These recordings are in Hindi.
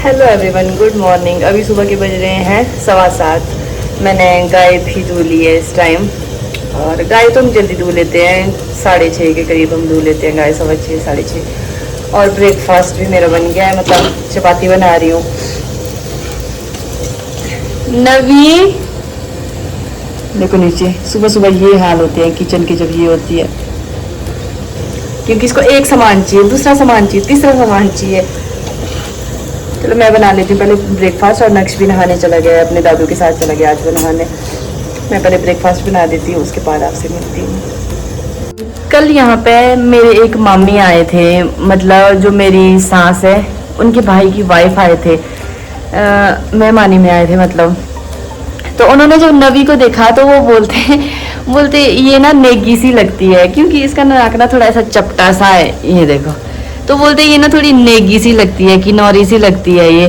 Hello everyone, good morning. अभी सुबह के बज रहे हैं 7:15। मैंने गाय भी धो ली है इस टाइम, और गाय तो हम जल्दी धो लेते हैं, 6:30 के करीब हम धो लेते हैं गाय, 6:15 6:30। और ब्रेकफास्ट भी मेरा बन गया है, मतलब चपाती बना रही हूँ। नवी देखो नीचे, सुबह सुबह ये हाल होते हैं किचन के जब ये होती है, क्योंकि इसको एक सामान चाहिए, दूसरा सामान चाहिए, तीसरा सामान चाहिए। चलो मैं बना लेती हूँ पहले ब्रेकफास्ट। और नक्श भी नहाने चला गया, अपने दादू के साथ चला गया आज वो नहाने। मैं पहले ब्रेकफास्ट बना देती हूँ, उसके बाद आपसे मिलती हूँ। कल यहाँ पे मेरे एक मामी आए थे, मतलब जो मेरी सास है उनके भाई की वाइफ आए थे, मेहमानी में आए थे मतलब। तो उन्होंने जब नवी को देखा तो वो बोलते ये ना नेगी सी लगती है, क्योंकि इसका नाक ना थोड़ा ऐसा चपटा सा है, ये देखो। तो बोलते ये ना थोड़ी नेगी सी लगती है, कि नौरी सी लगती है ये।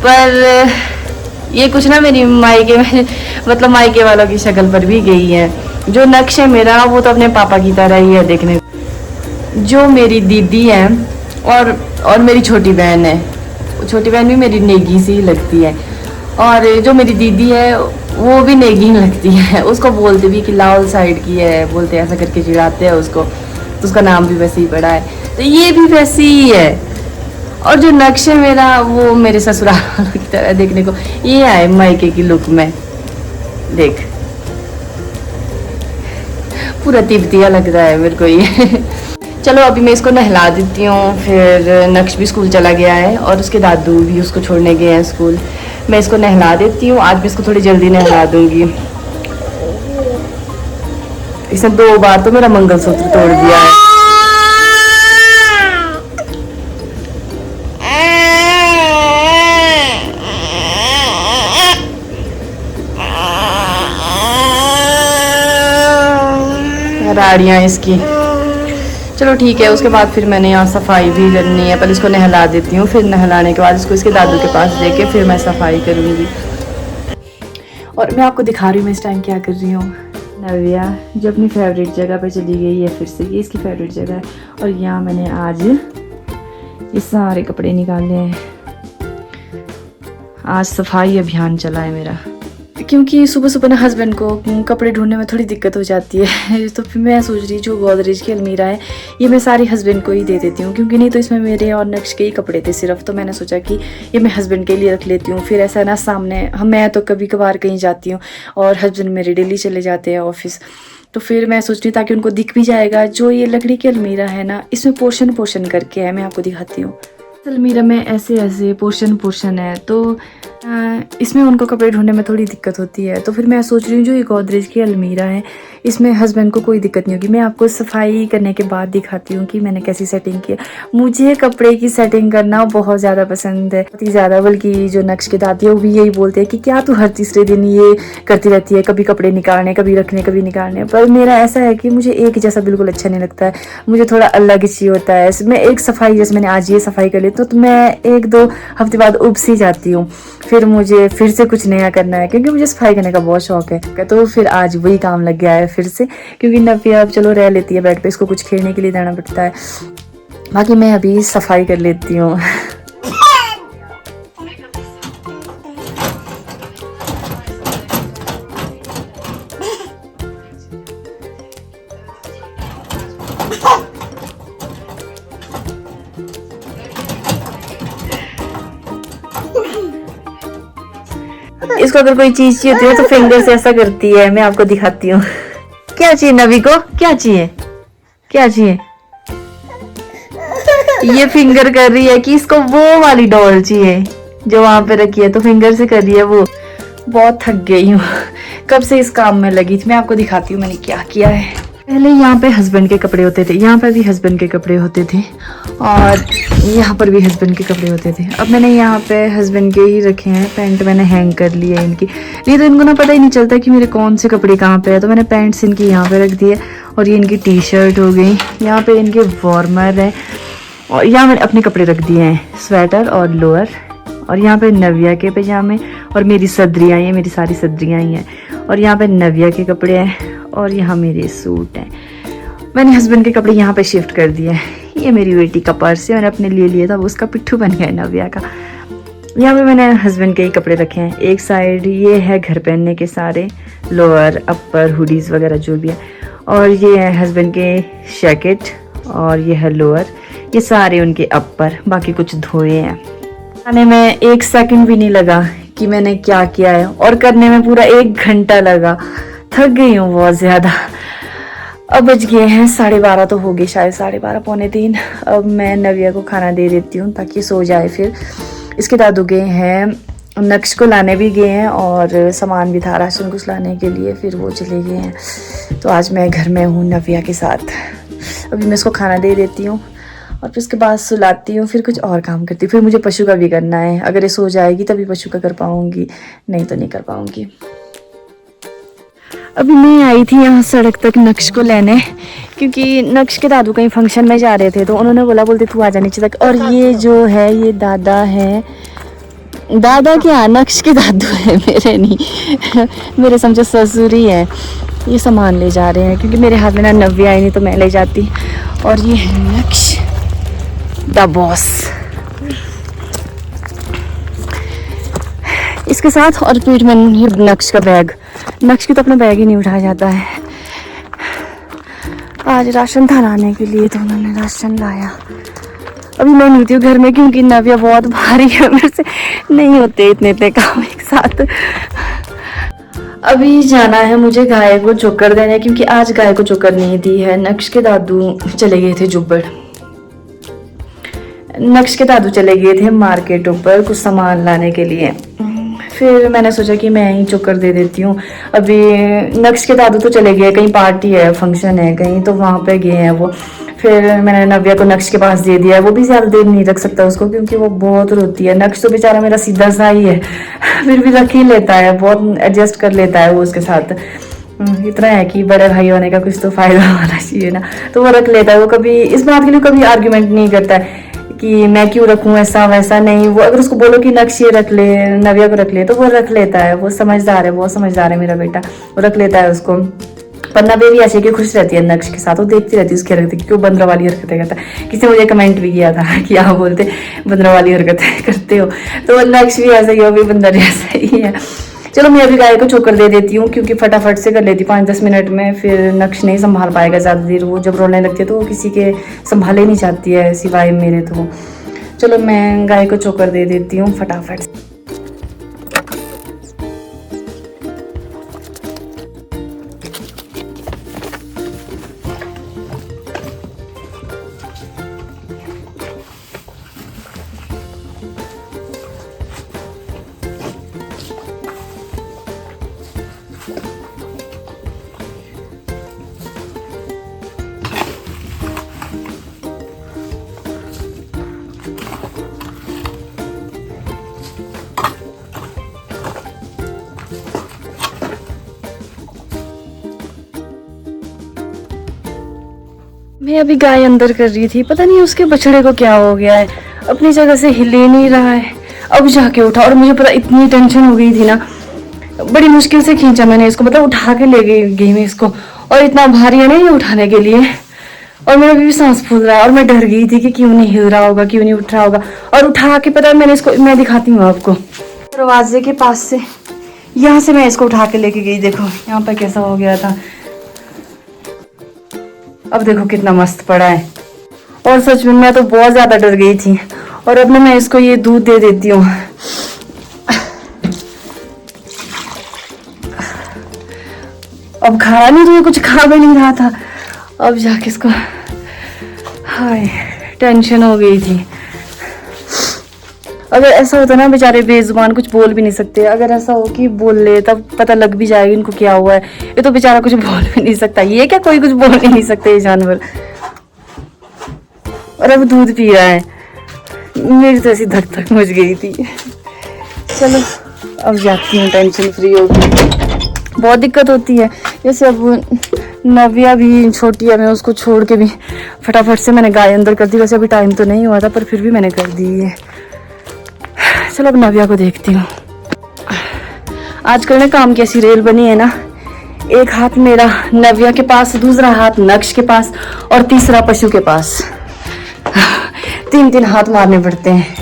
पर ये कुछ ना मेरी मायके में, मतलब मायके वालों की शक्ल पर भी गई है। जो नक्श है मेरा वो तो अपने पापा की तरह ही है देखने। जो मेरी दीदी है और मेरी छोटी बहन है, छोटी बहन भी मेरी नेगी सी लगती है। और जो मेरी दीदी है वो भी नेगी लगती है, उसको बोलते भी कि लाहौल साइड की है, बोलते ऐसा करके चिढ़ाते हैं उसको, तो उसका नाम भी वैसे ही पड़ा है। तो ये भी वैसी ही है। और जो नक्श है मेरा वो मेरे ससुराल की तरह देखने को, ये आए मायके की लुक में, देख पूरा तिब्तिया लग रहा है मेरे को ये। चलो अभी मैं इसको नहला देती हूँ, फिर नक्श भी स्कूल चला गया है और उसके दादू भी उसको छोड़ने गए हैं स्कूल। मैं इसको नहला देती हूँ, आज भी इसको थोड़ी जल्दी नहला दूंगी। इसने 2 बार तो मेरा मंगलसूत्र तोड़ दिया है। राड़ियाँ इसकी। चलो ठीक है, उसके बाद फिर मैंने यहाँ सफाई भी करनी है। पहले इसको नहला देती हूँ, फिर नहलाने के बाद इसको इसके दादू के पास दे के फिर मैं सफाई करूँगी। और मैं आपको दिखा रही हूँ मैं इस टाइम क्या कर रही हूँ। नव्या जो अपनी फेवरेट जगह पे चली गई है, फिर से ये इसकी फेवरेट जगह है। और यहाँ मैंने आज ये सारे कपड़े निकाले हैं। आज सफाई अभियान चला है मेरा, क्योंकि सुबह सुबह ना हस्बैंड को कपड़े ढूंढने में थोड़ी दिक्कत हो जाती है। तो फिर मैं सोच रही जो गोदरेज की अलमीरा है ये मैं सारी हस्बैंड को ही दे देती हूँ, क्योंकि नहीं तो इसमें मेरे और नक्श के ही कपड़े थे सिर्फ। तो मैंने सोचा कि ये मैं हस्बैंड के लिए रख लेती हूँ, फिर ऐसा ना सामने मैं तो कभी कभार कहीं जाती हूँ और हस्बैंड मेरे डेली चले जाते हैं ऑफिस। तो फिर मैं सोच रही ताकि उनको दिख भी जाएगा। जो ये लकड़ी की अलमीरा है ना, इसमें पोर्शन करके है, मैं आपको दिखाती हूँ। अलमीरा में ऐसे पोर्शन है, तो इसमें उनको कपड़े ढूंढने में थोड़ी दिक्कत होती है। तो फिर मैं सोच रही हूँ जो ये गोदरेज की अलमीरा है इसमें हस्बैंड को कोई दिक्कत नहीं होगी। मैं आपको सफाई करने के बाद दिखाती हूँ कि मैंने कैसी सेटिंग की। मुझे कपड़े की सेटिंग करना बहुत ज़्यादा पसंद है, बहुत ही ज़्यादा। बल्कि जो नक्श की दादी है वो भी यही बोलते हैं कि क्या तू हर तीसरे दिन ये करती रहती है, कभी कपड़े निकालने, कभी रखने, कभी निकालने। पर मेरा ऐसा है कि मुझे एक जैसा बिल्कुल अच्छा नहीं लगता है, मुझे थोड़ा अलग ही चाहिए होता है। मैं एक सफाई, जैसे मैंने आज ये सफाई कर ली तो मैं 1-2 हफ्ते बाद उब सी जाती हूँ, फिर मुझे फिर से कुछ नया करना है, क्योंकि मुझे सफाई करने का बहुत शौक है। तो फिर आज वही काम लग गया है फिर से, क्योंकि नव्या अब चलो रह लेती है बेड पे, इसको कुछ खेलने के लिए देना पड़ता है। बाकी मैं अभी सफाई कर लेती हूँ। इसको अगर कोई चीज चाहिए होती है तो फिंगर से ऐसा करती है, मैं आपको दिखाती हूँ। क्या चाहिए नवी को, क्या चाहिए, क्या चाहिए? ये फिंगर कर रही है कि इसको वो वाली डॉल चाहिए जो वहां पे रखी है, तो फिंगर से कर रही है वो। बहुत थक गई हूँ, कब से इस काम में लगी थी। मैं आपको दिखाती हूँ मैंने क्या किया है। पहले यहाँ पे हस्बैंड के कपड़े होते थे, यहाँ पे भी हस्बैंड के कपड़े होते थे, और यहाँ पर भी हस्बैंड के कपड़े होते थे। अब मैंने यहाँ पे हस्बैंड के ही रखे हैं। पैंट मैंने हैंग कर ली है इनकी, नहीं तो इनको ना पता ही नहीं चलता कि मेरे कौन से कपड़े कहाँ पे है। तो मैंने पैंट्स इनकी यहाँ पे रख दी है, और ये इनकी टी शर्ट हो गई। यहाँ पे इनके वार्मर है, और यहाँ मैंने अपने कपड़े रख दिए हैं, स्वेटर और लोअर। और यहाँ पे नव्या के पजामे और मेरी सदरियाँ, ये मेरी सारी सदरियाँ ही हैं। और यहाँ पे नव्या के कपड़े हैं, और यहाँ मेरे सूट हैं। मैंने हस्बैंड के कपड़े यहाँ पे शिफ्ट कर दिए हैं। ये मेरी बेटी का पर्स है, मैंने अपने लिए लिया था, वो उसका पिट्ठू बन गया है नव्या का। यहाँ पे मैंने हस्बैंड के ही कपड़े रखे हैं। एक साइड ये है घर पहनने के सारे, लोअर, अपर, हुडीज़ वगैरह जो भी है, और ये है हस्बैंड के जैकेट, और ये है लोअर, ये सारे उनके अपर, बाकी कुछ धोए हैं। खाने में 1 सेकंड भी नहीं लगा कि मैंने क्या किया है, और करने में पूरा 1 घंटा लगा। थक गई हूँ बहुत ज़्यादा। अब बज गए हैं 12:30 तो हो गए शायद, 12:30 पौने 3। अब मैं नव्या को खाना दे देती हूँ ताकि सो जाए। फिर इसके दादू गए हैं, नक्श को लाने भी गए हैं, और सामान भी था राशन कुछ लाने के लिए, फिर वो चले गए हैं। तो आज मैं घर में हूँ नव्या के साथ। अभी मैं इसको खाना दे देती हूँ और फिर उसके बाद सुलाती हूँ, फिर कुछ और काम करती हूँ। फिर मुझे पशु का भी करना है, अगर ये सो जाएगी तभी पशु का कर पाऊँगी, नहीं तो नहीं कर पाऊँगी। अभी मैं आई थी यहाँ सड़क तक नक्श को लेने, क्योंकि नक्श के दादू कहीं फंक्शन में जा रहे थे, तो उन्होंने बोलते तू आ जा नीचे तक। और ये जो है ये दादा है, दादा क्या नक्श के दादू है, मेरे नहीं मेरे समझो ससुर ही है। ये सामान ले जा रहे हैं क्योंकि मेरे हाथ में ना नव्या आई नहीं तो मैं ले जाती। और ये है नक्श द बॉस इसके साथ, और पीठ में नक्श का बैग। नक्श की तो अपना बैग ही नहीं उठाया जाता है। आज राशन था लाने के लिए, तो उन्होंने राशन लाया। अभी मैं नहीं थी घर में क्योंकि नव्या बहुत भारी है, मेरे से नहीं होते इतने काम एक साथ। अभी जाना है मुझे गाय को चोकर देने, क्योंकि आज गाय को चोकर नहीं दी है। नक्श के दादू चले गए थे जुब्बड़, नक्श के दादू चले गए थे मार्केट ऊपर कुछ सामान लाने के लिए। फिर मैंने सोचा कि मैं ही चोकर दे देती हूँ। अभी नक्श के दादू तो चले गए, कहीं पार्टी है, फंक्शन है कहीं, तो वहाँ पे गए हैं वो। फिर मैंने नव्या को नक्श के पास दे दिया। वो भी ज़्यादा देर नहीं रख सकता उसको, क्योंकि वो बहुत रोती है। नक्श तो बेचारा मेरा सीधा सा ही है, फिर भी रख ही लेता है, बहुत एडजस्ट कर लेता है वो उसके साथ। इतना है कि बड़े भाई होने का कुछ तो फायदा होना चाहिए ना, तो वो रख लेता है। वो कभी इस बात के लिए कभी आर्ग्यूमेंट नहीं करता है कि मैं क्यों रखूं, ऐसा वैसा नहीं। वो अगर उसको बोलो कि नक्श ये रख ले, नव्या को रख ले, तो वो रख लेता है। वो समझदार है, बहुत समझदार है मेरा बेटा, वो रख लेता है उसको। पर नव्या भी ऐसे कि खुश रहती है नक्श के साथ, वो देखती रहती है उसकी हरकतें, क्यों बंदरा वाली हरकतें करता है। किसी ने मुझे कमेंट भी किया था कि आप बोलते बंदरा वाली हरकतें करते हो, तो नक्श भी ऐसा ही हो, भी बंदर ऐसा ही है। चलो मैं अभी गाय को चोकर दे देती हूँ, क्योंकि फटाफट से कर लेती 5-10 मिनट में। फिर नक्श नहीं संभाल पाएगा ज़्यादा देर, वो जब रोने लगती है तो वो किसी के संभाले नहीं चाहती है सिवाय मेरे। तो चलो मैं गाय को चोकर दे देती हूँ फटाफट से। मैं अभी गाय अंदर कर रही थी, पता नहीं उसके बछड़े को क्या हो गया है, अपनी जगह से हिले नहीं रहा है। अब जाके उठा, और मुझे पता इतनी टेंशन हो गई थी ना, बड़ी मुश्किल से खींचा मैंने इसको, मतलब उठा के ले गई मैं इसको, और इतना भारी है ना ये उठाने के लिए। और मेरा भी सांस फूल रहा है, और मैं डर गई थी कि क्यों नहीं हिल रहा होगा, क्यों नहीं उठ रहा होगा। और उठा के पता है मैंने इसको, मैं दिखाती हूँ आपको, दरवाजे के पास से यहाँ से मैं इसको उठा के लेके गई। देखो यहाँ पर कैसा हो गया था, अब देखो कितना मस्त पड़ा है। और सच में मैं तो बहुत ज्यादा डर गई थी। और अब मैं इसको ये दूध दे देती हूँ। अब खा नहीं रही, कुछ खा भी नहीं रहा था। अब जाके इसको, हाय टेंशन हो गई थी। अगर ऐसा होता ना, बेचारे बेजुबान कुछ बोल भी नहीं सकते, अगर ऐसा हो कि बोल ले तब पता लग भी जाएगा इनको क्या हुआ है। ये तो बेचारा कुछ बोल भी नहीं सकता, ये क्या कोई कुछ बोल ही नहीं सकते ये जानवर। और अब दूध पी रहा है, मेरी तो ऐसी धक धक मच गई थी। चलो अब जाती हूँ, टेंशन फ्री होगी। बहुत दिक्कत होती है, जैसे अब नव्या भी छोटी है, मैं उसको छोड़ के भी फटाफट से मैंने गाय अंदर कर दी। वैसे अभी टाइम तो नहीं हुआ था, पर फिर भी मैंने कर दी है। चलो अब नव्या को देखती हूँ। आजकल ना काम की ऐसी रेल बनी है ना, एक हाथ मेरा नव्या के पास, दूसरा हाथ नक्श के पास, और तीसरा पशु के पास। 3-3 हाथ मारने पड़ते हैं।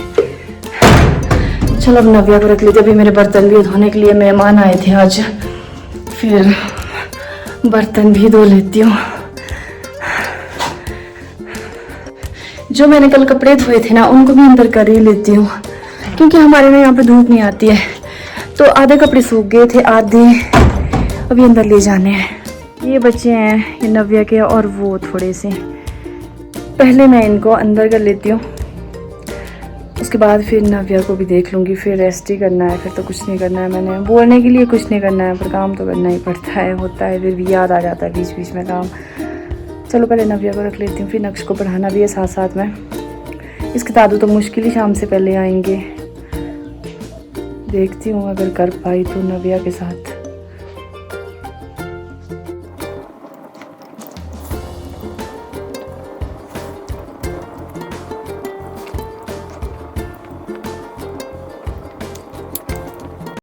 चलो अब नव्या को रख लेते। अभी मेरे बर्तन भी धोने के लिए मेहमान आए थे आज, फिर बर्तन भी धो लेती हूँ। जो मैंने कल कपड़े धोए थे ना, उनको भी अंदर कर ही लेती हूँ, क्योंकि हमारे ना यहाँ पे धूप नहीं आती है। तो आधे कपड़े सूख गए थे, आधे अभी अंदर ले जाने हैं। ये बच्चे हैं, ये नव्या के, और वो थोड़े से। पहले मैं इनको अंदर कर लेती हूँ, उसके बाद फिर नव्या को भी देख लूँगी। फिर रेस्ट ही करना है, फिर तो कुछ नहीं करना है। मैंने बोलने के लिए कुछ नहीं करना है, पर काम तो करना ही पड़ता है, होता है, फिर भी याद आ जाता है बीच बीच में काम। चलो पहले नव्या को रख लेती हूँ, फिर नक्श को पढ़ाना भी है साथ साथ में। इसके दादू तो मुश्किल ही शाम से पहले आएंगे, देखती हूँ अगर कर पाई तो नव्या के साथ।